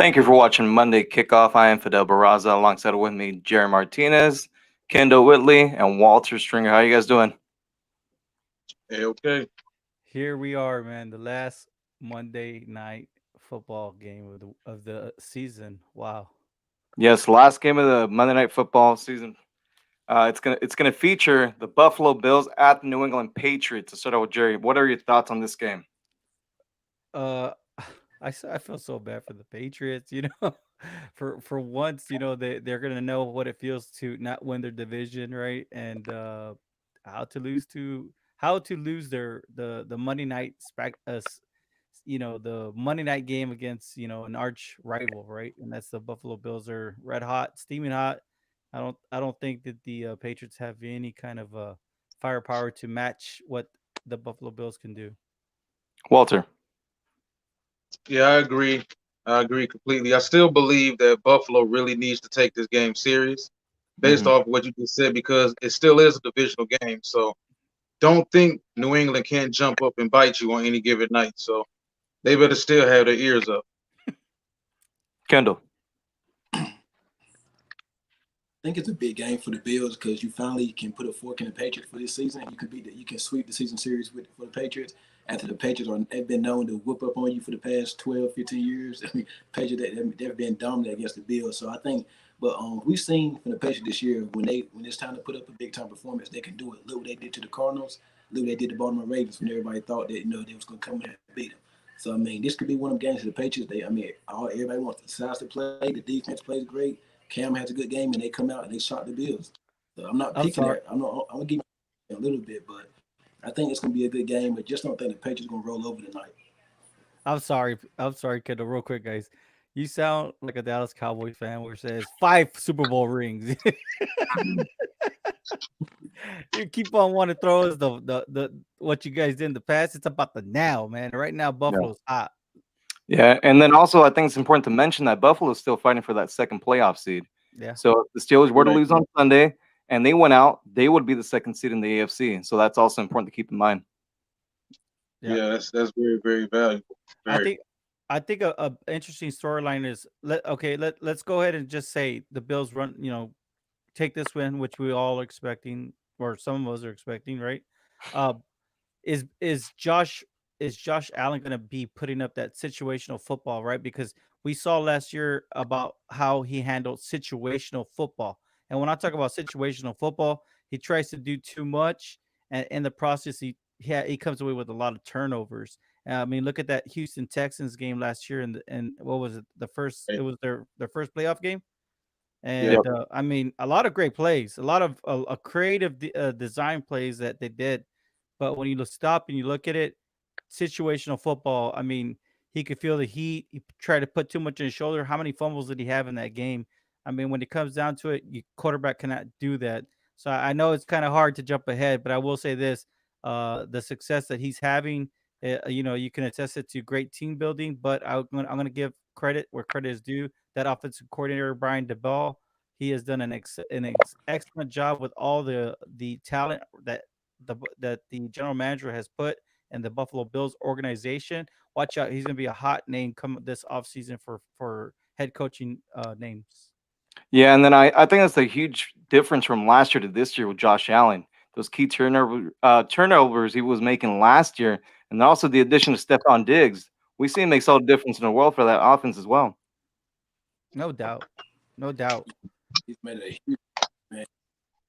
Thank you for watching Monday Kickoff. I am Fidel Barraza, alongside with me, Jerry Martinez, Kendall Whitley, and Walter Stringer. How you guys doing? Hey, okay. Here we are, man. The last Monday night football game of the season. Wow. Yes, last game of the Monday Night Football season. It's gonna feature the Buffalo Bills at the New England Patriots. To start out with Jerry, what are your thoughts on this game? Uh, I feel so bad for the Patriots. For once, they're gonna know what it feels to not win their division, right? And how to lose to how to lose the Monday night the Monday night game against an arch rival, right? And that's the Buffalo Bills are red hot, steaming hot. I don't think that the Patriots have any kind of firepower to match what the Buffalo Bills can do. Walter. Yeah, I agree. I agree completely. I still believe that Buffalo really needs to take this game serious based Hmm. off of what you just said because it still is a divisional game. So don't think New England can't jump up and bite you on any given night. So they better still have their ears up. Kendall. I think it's a big game for the Bills because you finally can put a fork in the Patriots for this season. You can sweep the season series for the Patriots after the Patriots have been known to whoop up on you for the past 12, 15 years. I mean, Patriots they've been dominant against the Bills. So I think, but we've seen from the Patriots this year when it's time to put up a big time performance, they can do it. Look what they did to the Cardinals. Look what they did to Baltimore Ravens when everybody thought that they was going to come in and beat them. So I mean, this could be one of them games for the Patriots. Everybody wants the size to play. The defense plays great. Cam has a good game, and they come out and they shot the Bills. So I'm not I'm picking sorry. that. I'm gonna give you a little bit, but I think it's gonna be a good game. But just don't think the Patriots gonna roll over tonight. I'm sorry. I'm sorry, Kendall. Real quick, guys. You sound like a Dallas Cowboys fan where it says 5 Super Bowl rings. You keep on wanting to throw us the what you guys did in the past. It's about the now, man. Right now, Yeah. Buffalo's hot. Yeah, and then also I think it's important to mention that Buffalo is still fighting for that second playoff seed. Yeah. So if the Steelers were to Right. lose on Sunday and they went out, they would be the second seed in the AFC. So that's also important to keep in mind. Yeah. Yeah, that's very, very valuable. I Very. think I think a interesting storyline is let's go ahead and just say the Bills take this win, which we all are expecting, or some of us are expecting, right? Uh, is is Josh is Josh Allen going to be putting up that situational football, right? Because we saw last year about how he handled situational football, and when I talk about situational football, he tries to do too much, and in the process, he comes away with a lot of turnovers. I mean, look at that Houston Texans game last year, and what was it? It was their first playoff game. Yeah. And I mean, a lot of great plays, a lot of creative design plays that they did. But when you stop and you look at it, situational football, I mean, he could feel the heat. He tried to put too much on his shoulder. How many fumbles did he have in that game? I mean, when it comes down to it, your quarterback cannot do that. So I know it's kind of hard to jump ahead, but I will say this: the success that he's having, you can attest it to great team building. But I'm gonna give credit where credit is due. That offensive coordinator Brian DeBall, he has done excellent job with all the talent that the general manager has put in the Buffalo Bills organization. Watch out, he's going to be a hot name come this offseason for head coaching names. Yeah, and then I think that's a huge difference from last year to this year with Josh Allen. Those key turnovers he was making last year, and then also the addition of Stephon Diggs. We see him makes all the difference in the world for that offense as well. No doubt, no doubt. He's made a huge man.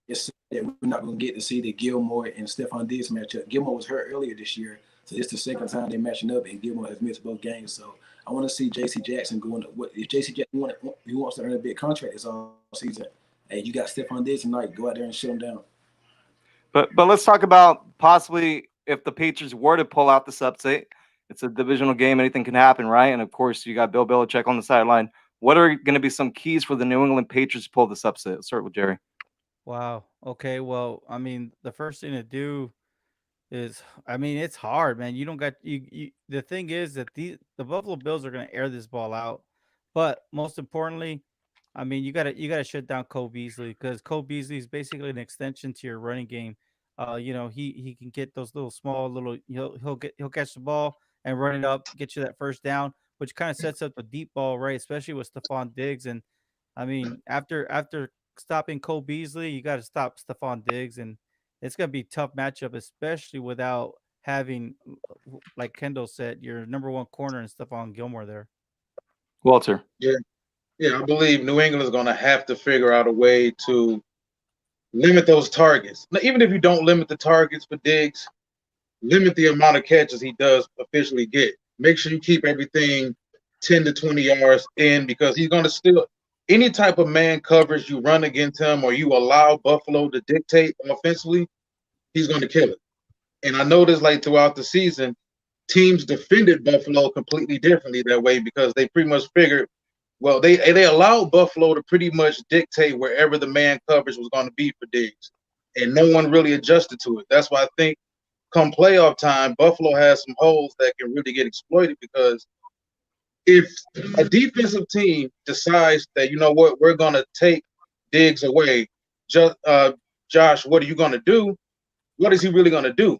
It's that we're not gonna get to see the Gilmore and Stephon Diggs matchup. Gilmore was hurt earlier this year, so it's the second time they're matching up, and Gilmore has missed both games. So I want to see J.C. Jackson going. What if J.C. Jackson he wants to earn a big contract this all season? Hey, you got Stephon Diggs tonight. Go out there and shut him down. But let's talk about possibly if the Patriots were to pull out this upset. It's a divisional game; anything can happen, right? And of course, you got Bill Belichick on the sideline. What are going to be some keys for the New England Patriots to pull this upset? Let's start with Jerry. Wow. Okay. Well, I mean, the first thing to do is, I mean, it's hard, man. You don't got you. The thing is that the Buffalo Bills are going to air this ball out, but most importantly, I mean, you gotta shut down Cole Beasley because Cole Beasley is basically an extension to your running game. He can get those little small little he'll catch the ball and run it up, get you that first down, which kind of sets up the deep ball, right? Especially with Stephon Diggs. And I mean, after stopping Cole Beasley, you got to stop Stephon Diggs, and it's gonna be a tough matchup, especially without having, like Kendall said, your number one corner and Stephon Gilmore there. Walter. Yeah, yeah, I believe New England is going to have to figure out a way to limit those targets. Now, even if you don't limit the targets for Diggs, limit the amount of catches he does officially get. Make sure you keep everything 10 to 20 yards in, because he's going to still, any type of man coverage you run against him or you allow Buffalo to dictate offensively, he's going to kill it. And I noticed like throughout the season, teams defended Buffalo completely differently that way, because they pretty much figured, well, they allowed Buffalo to pretty much dictate wherever the man coverage was going to be for Diggs, and no one really adjusted to it. That's why I think come playoff time, Buffalo has some holes that can really get exploited, because if a defensive team decides that, you know what, we're going to take Diggs away, just Josh, what are you going to do? What is he really going to do?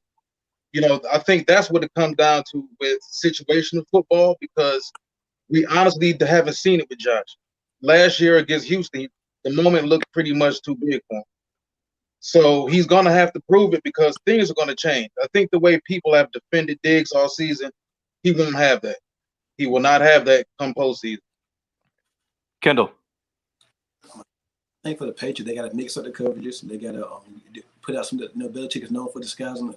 You know, I think that's what it comes down to with situational football, because we honestly haven't seen it with Josh. Last year against Houston, the moment looked pretty much too big for him. So he's going to have to prove it, because things are going to change. I think the way people have defended Diggs all season, he won't have that. He will not have that come postseason. Kendall. I think for the Patriots, they got to mix up the coverages. They got to put out some. Belichick is known for disguising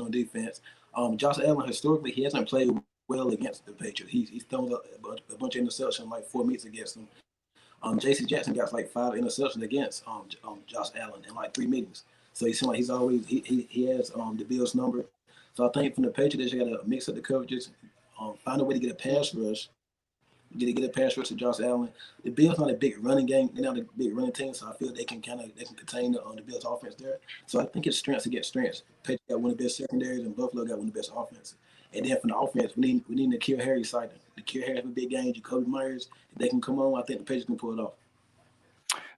on defense. Josh Allen, historically, he hasn't played well against the Patriots. He's thrown a bunch of interceptions like 4 meets against them. J.C. Jackson got like 5 interceptions against Josh Allen in like 3 meetings. So he seems like he's always he has the Bills number. So I think from the Patriots, they got to mix up the coverages, find a way to get a pass rush. Get a pass rush to Josh Allen. The Bills not a big running game. They're not a big running team, so I feel they can contain the Bills offense there. So I think it's strengths against strengths. Patriots got one of the best secondaries, and Buffalo got one of the best offenses. And then from the offense, we need N'Keal Harry side. N'Keal Harry have a big game. Jacoby Myers, if they can come on, I think the Patriots can pull it off.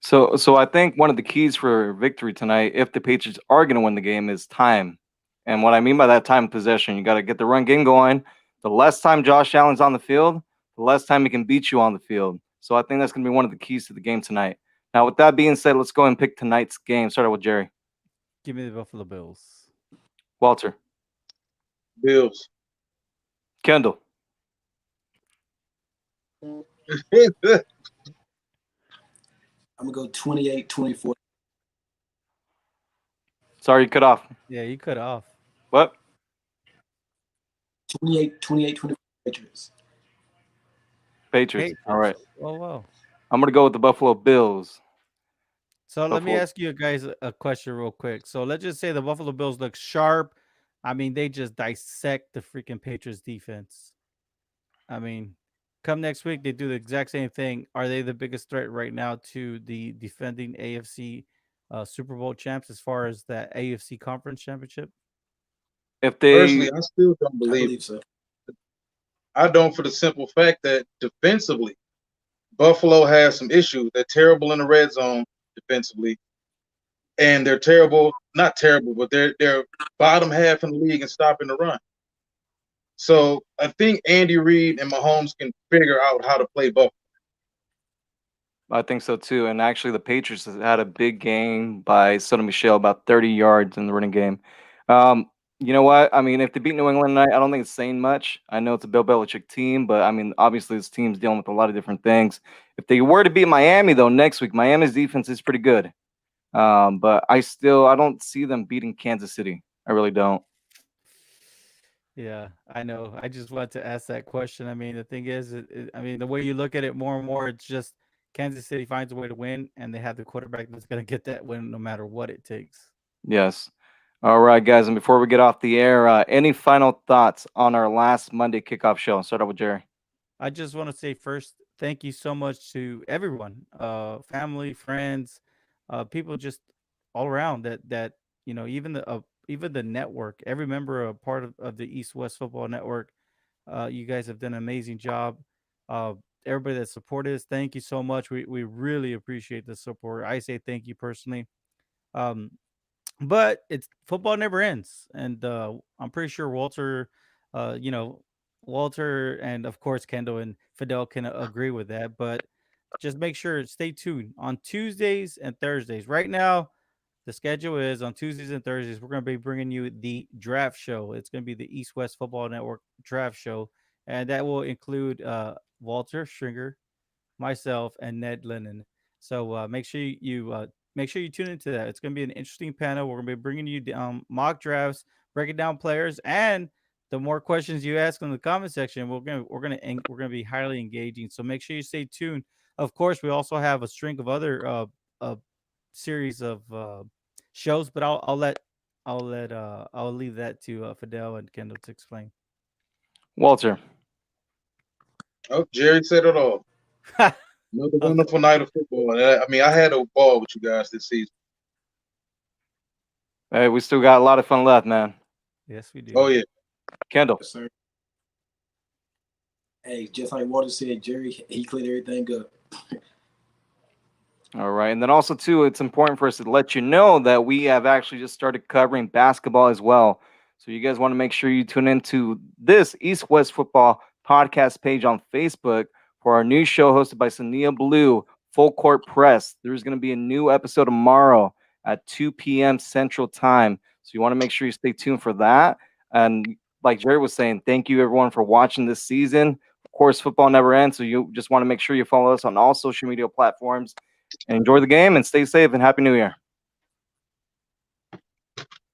So I think one of the keys for victory tonight, if the Patriots are going to win the game, is time. And what I mean by that, time possession, you got to get the run game going. The less time Josh Allen's on the field, the less time he can beat you on the field. So I think that's going to be one of the keys to the game tonight. Now, with that being said, let's go and pick tonight's game. Start out with Jerry. Give me the Buffalo Bills. Walter. Bills. Kendall. I'm going to go 28-24. Sorry, you cut off. Yeah, you cut off. What? 28-24 Patriots. Patriots. All right. Oh, wow. I'm going to go with the Buffalo Bills. So let me Buffalo. ask you guys a question real quick. So let's just say the Buffalo Bills look sharp. I mean, they just dissect the freaking Patriots defense. I mean, come next week, they do the exact same thing. Are they the biggest threat right now to the defending AFC Super Bowl champs as far as that AFC Conference Championship? If they Personally, I still don't I believe believe so. I don't, for the simple fact that defensively, Buffalo has some issues. They're terrible in the red zone defensively, and they're terrible, not terrible, but they're bottom half in the league in stopping the run. So I think Andy Reid and Mahomes can figure out how to play Buffalo. I think so too. And actually, the Patriots had a big game by Sonny Michel, about 30 yards in the running game. You know what? I mean, if they beat New England tonight, I don't think it's saying much. I know it's a Bill Belichick team, but I mean, obviously, this team's dealing with a lot of different things. If they were to beat Miami, though, next week, Miami's defense is pretty good. But I don't see them beating Kansas City. I really don't. Yeah, I know. I just wanted to ask that question. I mean, the thing is, I mean, the way you look at it more and more, it's just Kansas City finds a way to win, and they have the quarterback that's going to get that win no matter what it takes. Yes. All right, guys. And before we get off the air, any final thoughts on our last Monday kickoff show? Start out with Jerry. I just want to say first, thank you so much to everyone, family, friends, people just all around that even the network, every member a part of the East West Football Network. You guys have done an amazing job. Uh, Everybody that supported us, thank you so much. We really appreciate the support. I say thank you personally. Um, but it's football never ends, and I'm pretty sure Walter, you know, Walter and of course Kendall and Fidel can agree with that. But just make sure stay tuned on Tuesdays and Thursdays. Right now, the schedule is on Tuesdays and Thursdays. We're going to be bringing you the draft show. It's going to be the East West Football Network draft show, and that will include Walter Stringer, myself, and Ned Lennon. So make sure you tune into that. It's going to be an interesting panel. We're going to be bringing you mock drafts, breaking down players, and the more questions you ask in the comment section, we're gonna be highly engaging. So make sure you stay tuned. Of course, we also have a string of other series of shows, but I'll leave that to Fidel and Kendall to explain. Walter. Oh, Jerry said it all. Another wonderful night of football. I mean, I had a ball with you guys this season. Hey, we still got a lot of fun left, man. Yes, we do. Oh yeah, Kendall. Yes, sir. Hey, just like Walter said, Jerry, he cleared everything up. All right. And then also, too, it's important for us to let you know that we have actually just started covering basketball as well. So you guys want to make sure you tune into this East West Football podcast page on Facebook for our new show hosted by Sania Blue, Full Court Press. There's going to be a new episode tomorrow at 2 p.m. Central Time. So you want to make sure you stay tuned for that. And like Jerry was saying, thank you, everyone, for watching this season. Of course, football never ends. So you just want to make sure you follow us on all social media platforms. And enjoy the game and stay safe and Happy New Year.